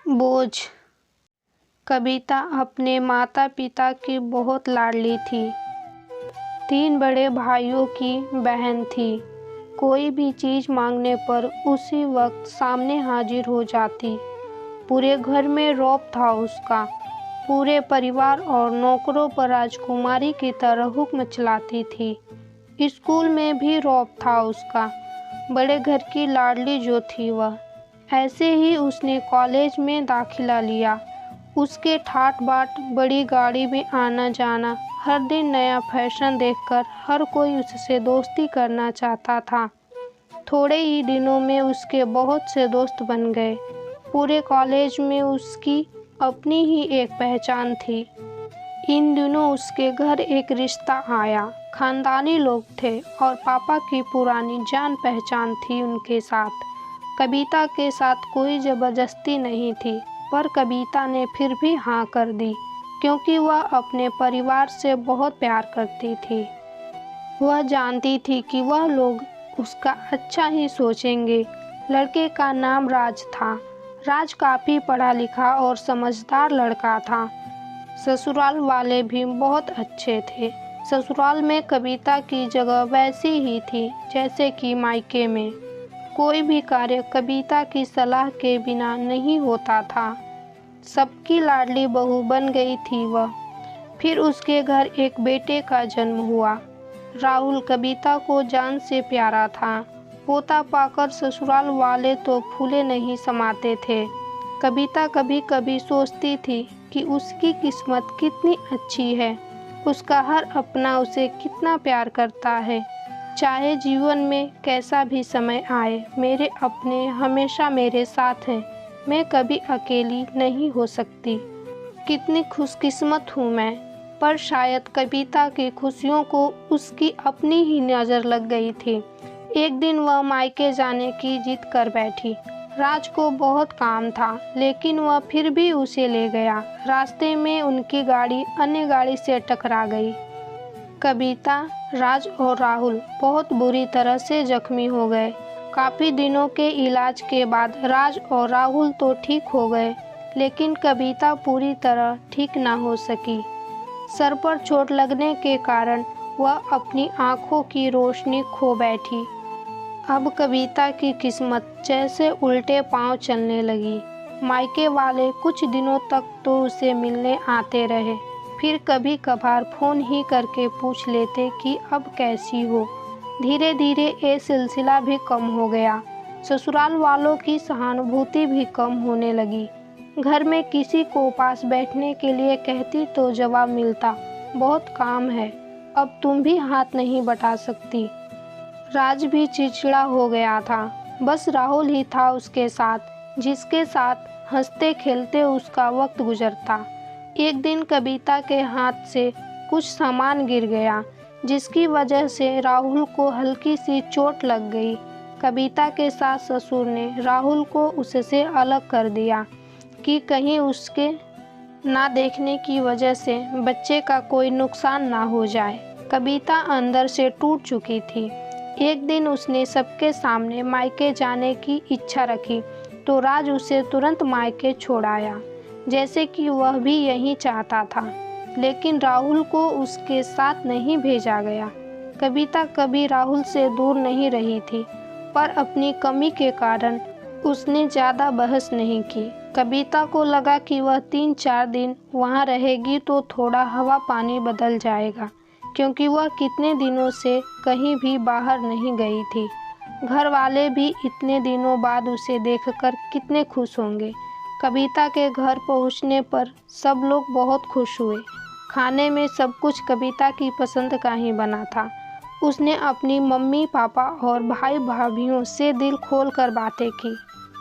बोझ। कविता अपने माता पिता की बहुत लाडली थी। 3 बड़े भाइयों की बहन थी। कोई भी चीज़ मांगने पर उसी वक्त सामने हाजिर हो जाती। पूरे घर में रौब था उसका। पूरे परिवार और नौकरों पर राजकुमारी की तरह हुक्म चलाती थी। स्कूल में भी रौब था उसका। बड़े घर की लाडली जो थी वह। ऐसे ही उसने कॉलेज में दाखिला लिया। उसके ठाट बाट, बड़ी गाड़ी में आना जाना, हर दिन नया फैशन देखकर हर कोई उससे दोस्ती करना चाहता था। थोड़े ही दिनों में उसके बहुत से दोस्त बन गए। पूरे कॉलेज में उसकी अपनी ही एक पहचान थी। इन दिनों उसके घर एक रिश्ता आया। खानदानी लोग थे और पापा की पुरानी जान पहचान थी उनके साथ। कविता के साथ कोई ज़बरदस्ती नहीं थी, पर कविता ने फिर भी हाँ कर दी, क्योंकि वह अपने परिवार से बहुत प्यार करती थी। वह जानती थी कि वह लोग उसका अच्छा ही सोचेंगे। लड़के का नाम राज था। राज काफ़ी पढ़ा लिखा और समझदार लड़का था। ससुराल वाले भी बहुत अच्छे थे। ससुराल में कविता की जगह वैसी ही थी जैसे कि मायके में। कोई भी कार्य कविता की सलाह के बिना नहीं होता था। सबकी लाडली बहू बन गई थी वह। फिर उसके घर एक बेटे का जन्म हुआ। राहुल कविता को जान से प्यारा था। पोता पाकर ससुराल वाले तो फूले नहीं समाते थे। कविता कभी कभी सोचती थी कि उसकी किस्मत कितनी अच्छी है। उसका हर अपना उसे कितना प्यार करता है। चाहे जीवन में कैसा भी समय आए, मेरे अपने हमेशा मेरे साथ हैं। मैं कभी अकेली नहीं हो सकती। कितनी खुशकिस्मत हूँ मैं। पर शायद कविता की खुशियों को उसकी अपनी ही नज़र लग गई थी। एक दिन वह मायके जाने की जिद कर बैठी। राज को बहुत काम था, लेकिन वह फिर भी उसे ले गया। रास्ते में उनकी गाड़ी अन्य गाड़ी से टकरा गई। कविता, राज और राहुल बहुत बुरी तरह से जख्मी हो गए। काफ़ी दिनों के इलाज के बाद राज और राहुल तो ठीक हो गए, लेकिन कविता पूरी तरह ठीक ना हो सकी। सर पर चोट लगने के कारण वह अपनी आँखों की रोशनी खो बैठी। अब कविता की किस्मत जैसे उल्टे पांव चलने लगी। मायके वाले कुछ दिनों तक तो उसे मिलने आते रहे, फिर कभी कभार फ़ोन ही करके पूछ लेते कि अब कैसी हो। धीरे धीरे ये सिलसिला भी कम हो गया। ससुराल वालों की सहानुभूति भी कम होने लगी। घर में किसी को पास बैठने के लिए कहती तो जवाब मिलता, बहुत काम है, अब तुम भी हाथ नहीं बटा सकती। राज भी चिड़चिड़ा हो गया था। बस राहुल ही था उसके साथ, जिसके साथ हंसते खेलते उसका वक्त गुजरता। एक दिन कविता के हाथ से कुछ सामान गिर गया, जिसकी वजह से राहुल को हल्की सी चोट लग गई। कविता के सास ससुर ने राहुल को उससे अलग कर दिया कि कहीं उसके ना देखने की वजह से बच्चे का कोई नुकसान ना हो जाए। कविता अंदर से टूट चुकी थी। एक दिन उसने सबके सामने मायके जाने की इच्छा रखी, तो राज उसे तुरंत मायके छोड़ आया, जैसे कि वह भी यही चाहता था। लेकिन राहुल को उसके साथ नहीं भेजा गया। कविता कभी राहुल से दूर नहीं रही थी, पर अपनी कमी के कारण उसने ज़्यादा बहस नहीं की। कविता को लगा कि वह 3-4 दिन वहाँ रहेगी तो थोड़ा हवा पानी बदल जाएगा, क्योंकि वह कितने दिनों से कहीं भी बाहर नहीं गई थी। घर वाले भी इतने दिनों बाद उसे देखकर कितने खुश होंगे। कविता के घर पहुंचने पर सब लोग बहुत खुश हुए। खाने में सब कुछ कविता की पसंद का ही बना था। उसने अपनी मम्मी पापा और भाई भाभीियों से दिल खोल कर बातें की।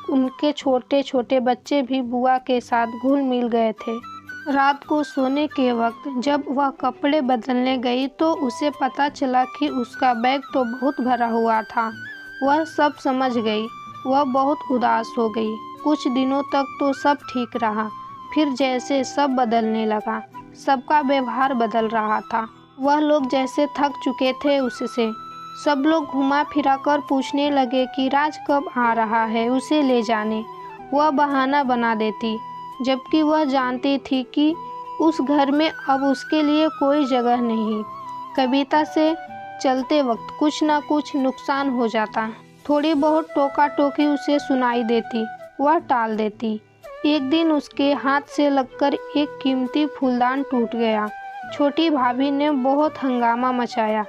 उनके छोटे छोटे बच्चे भी बुआ के साथ घुल मिल गए थे। रात को सोने के वक्त जब वह कपड़े बदलने गई तो उसे पता चला कि उसका बैग तो बहुत भरा हुआ था। वह सब समझ गई। वह बहुत उदास हो गई। कुछ दिनों तक तो सब ठीक रहा, फिर जैसे सब बदलने लगा। सबका व्यवहार बदल रहा था। वह लोग जैसे थक चुके थे उससे। सब लोग घुमा फिरा कर पूछने लगे कि राज कब आ रहा है उसे ले जाने। वह बहाना बना देती, जबकि वह जानती थी कि उस घर में अब उसके लिए कोई जगह नहीं। कविता से चलते वक्त कुछ ना कुछ नुकसान हो जाता। थोड़ी बहुत टोका टोकी उसे सुनाई देती, वह टाल देती। एक दिन उसके हाथ से लगकर एक कीमती फूलदान टूट गया। छोटी भाभी ने बहुत हंगामा मचाया।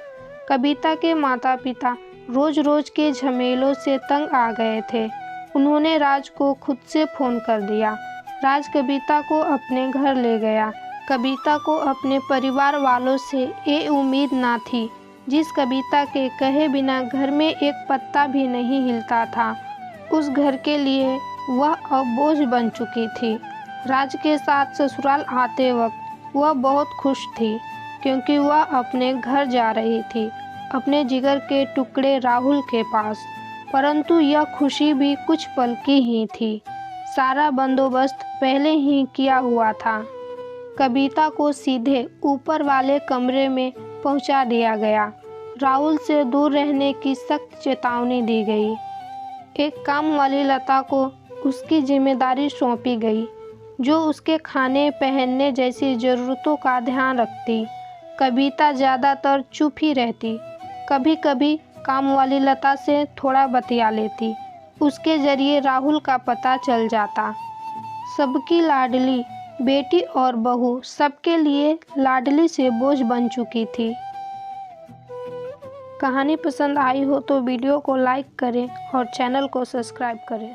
कविता के माता पिता रोज रोज के झमेलों से तंग आ गए थे। उन्होंने राज को खुद से फ़ोन कर दिया। राज कविता को अपने घर ले गया। कविता को अपने परिवार वालों से ये उम्मीद ना थी। जिस कविता के कहे बिना घर में एक पत्ता भी नहीं हिलता था, उस घर के लिए वह अब बोझ बन चुकी थी। राज के साथ ससुराल आते वक्त वह बहुत खुश थी, क्योंकि वह अपने घर जा रही थी, अपने जिगर के टुकड़े राहुल के पास। परंतु यह खुशी भी कुछ पल की ही थी। सारा बंदोबस्त पहले ही किया हुआ था। कविता को सीधे ऊपर वाले कमरे में पहुंचा दिया गया। राहुल से दूर रहने की सख्त चेतावनी दी गई। एक काम वाली लता को उसकी जिम्मेदारी सौंपी गई, जो उसके खाने पहनने जैसी ज़रूरतों का ध्यान रखती। कविता ज़्यादातर चुप ही रहती। कभी कभी काम वाली लता से थोड़ा बतिया लेती। उसके ज़रिए राहुल का पता चल जाता। सबकी लाडली बेटी और बहू सबके लिए लाडली से बोझ बन चुकी थी। कहानी पसंद आई हो तो वीडियो को लाइक करें और चैनल को सब्सक्राइब करें।